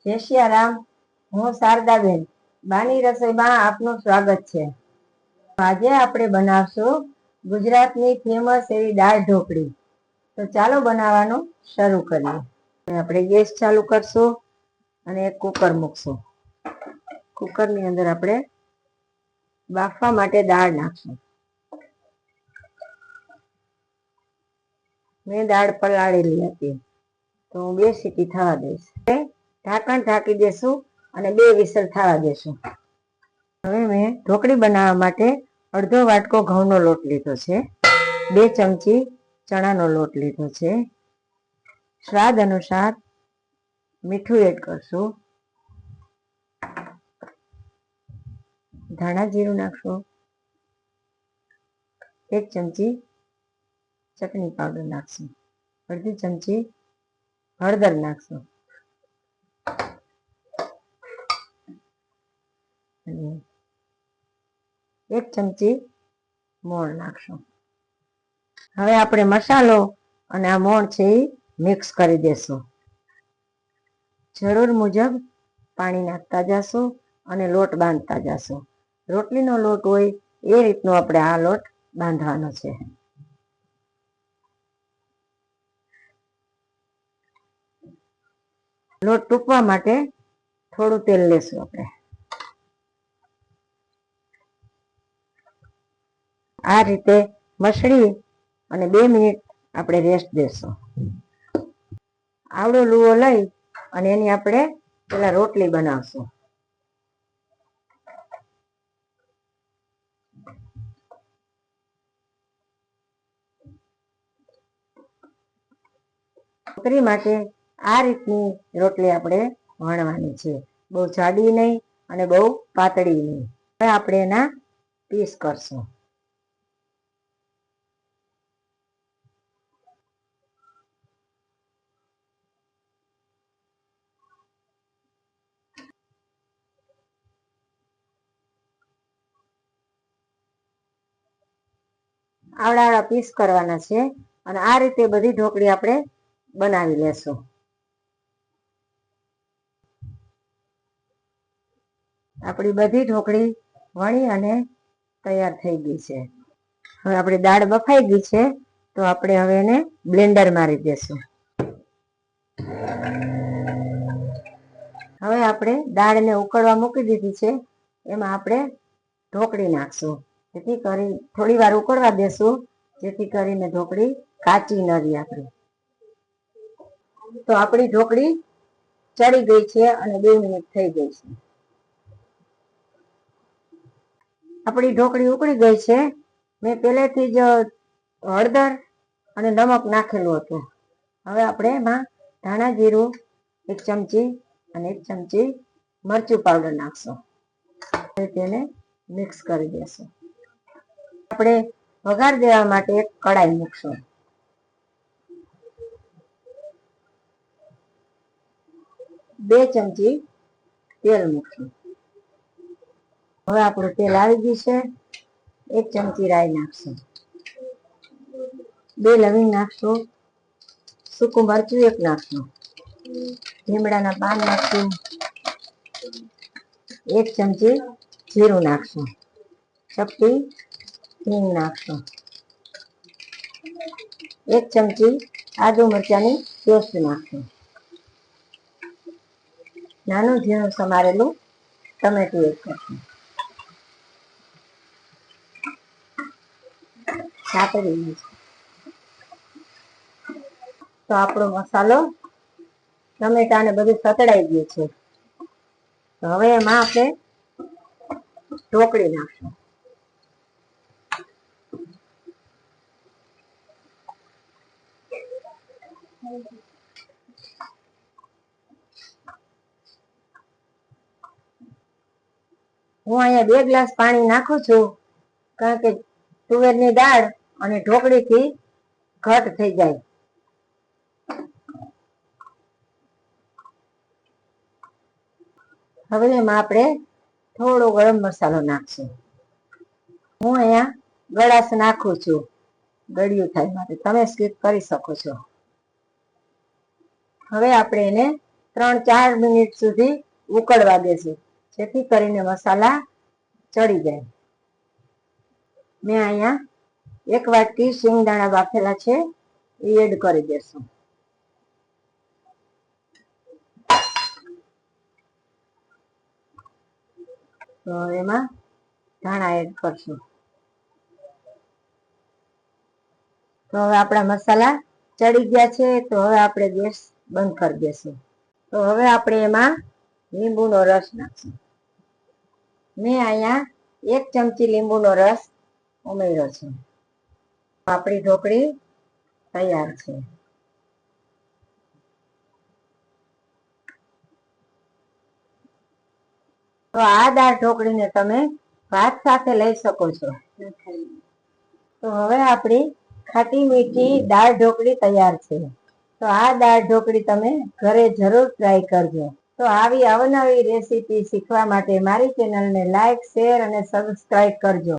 જય સિયારામ. હું શારદાબેન. બાની રસોઈમાં આપનું સ્વાગત છે. આજે આપણે બનાવશું ગુજરાતની ફેમસ એવી દાળ ઢોકળી. તો ચાલો બનાવવાનું શરૂ કરીએ. આપણે ગેસ ચાલુ કરશું અને એક કુકર મૂકશું. કુકરની અંદર આપણે બાફવા માટે દાળ નાખશું. મેં દાળ પલાળેલી હતી તો હું 2 સીટી થવા દઈશ. ઢાંકણ ઢાંકી દેશું અને 2 વિસલ થવા દેશું. હવે મેં ઢોકળી બનાવવા માટે અડધો વાટકો ઘઉંનો લોટ લીધો છે, 2 ચમચી ચણાનો લોટ લીધો છે. સ્વાદ અનુસાર મીઠું એડ કરશું. ધાણા જીરું નાખશું. 1 ચમચી ચટણી પાવડર નાખશું. અડધી ચમચી હળદર નાખશું. 1 ચમચી મોણ નાખશું. હવે આપણે મસાલો અને આ મોણ છે એ મિક્સ કરી દેશું. જરૂર મુજબ પાણી નાખતા જશું અને લોટ બાંધતા જશું. રોટલીનો લોટ હોય એ રીતનો આપણે આ લોટ બાંધવાનો છે. લોટ ટૂંકવા માટે થોડું તેલ લેશું. આપણે આ રીતે મસળી અને 2 મિનિટ આપણે રેસ્ટ દેશું. આવડો લુવો લઈ અને એની આપણે પેલા રોટલી બનાવશું. ઢોકળી માટે આ રીતની રોટલી આપણે વણવાની છે. બહુ જાડી નહીં અને બહુ પાતળી નહીં. હવે આપણે એના પીસ કરશું. આવડા પીસ કરવાના છે અને આ રીતે બધી ઢોકળી આપણે બનાવી લેશું. આપણી બધી ઢોકળી વણી અને તૈયાર થઈ ગઈ છે. હવે આપણી દાળ બફાઈ ગઈ છે તો આપણે હવે એને બ્લેન્ડર મારી દેશું. હવે આપણે દાળને ઉકળવા મૂકી દીધી છે. એમાં આપણે ઢોકળી નાખશું. જેથી કરી થોડી વાર ઉકળવા દેશું, જેથી કરીને ઢોકળી કાચી ન રહે. તો આપણી ઢોકળી ચડી ગઈ છે અને 2 મિનિટ થઈ ગઈ છે. આપણી ઢોકળી ઉકળી ગઈ છે. મેં પહેલેથી જ હળદર અને નમક નાખેલું હતું. હવે આપણે એમાં ધાણા જીરું 1 ચમચી અને 1 ચમચી મરચું પાવડર નાખશું. તેને મિક્સ કરી દેશું. આપણે વઘાર દેવા માટે એક કડાઈ મૂકશું. બે ચમચી તેલ મૂકશું. હવે આપણું તેલ આવી ગયું છે. 1 ચમચી રાઈ નાખશું. 2 લવિંગ નાખશું. સૂકું મરચું 1 નાખશું. લીમડાના પાન નાખશું. 1 ચમચી જીરું નાખશું. ચપટી હિંગ નાખશું. 1 ચમચી આદુ મરચાની પેસ્ટ નાખશું. નાનું ઝીણું સમારેલું ટમેટું એડ કરશું. તો આપણો મસાલો ટમેટા ને બધું સતળાઈ ગયું છે. તો હવે એમાં આપણે ઢોકળી નાખશું. હું અહીંયા 2 ગ્લાસ પાણી નાખું છું, કારણ કે તુવેરની દાળ અને ઢોકળીથી ઘટ થઈ જાય. હવે એમાં આપણે થોડો ગરમ મસાલો નાખશું. હું અહીંયા ગળાશ નાખું છું, ગળ્યું થાય માટે. તમે સ્કીપ કરી શકો છો. હવે આપણે એને 3-4 મિનિટ સુધી ઉકળવા દેશું, જેથી કરીને મસાલા ચડી જાય. મેં અહીંયા 1 વાટકી શિંગદાણા બાફેલા છે એ એડ કરી દેશું. તો એમાં ધાણા એડ કરશું. તો હવે આપણા મસાલા ચડી ગયા છે, તો હવે આપણે ગેસ બંધ કરી દેશું. તો હવે આપણે એમાં લીંબુનો રસ નાખશું. મેં અહીંયા 1 ચમચી લીંબુનો રસ ઉમેર્યો છે. આપણી ઢોકળી તૈયાર છે. તો આ દાળ ઢોકળીને તમે ભાત સાથે લઈ શકો છો. તો હવે આપણી ખાટી મીઠી દાળ ઢોકળી તૈયાર છે. તો આ દાળ ઢોકળી તમે ઘરે જરૂર ટ્રાય કરજો. તો આવી અવનવી રેસીપી શીખવા માટે મારી ચેનલને લાઈક, શેર અને સબસ્ક્રાઇબ કરજો.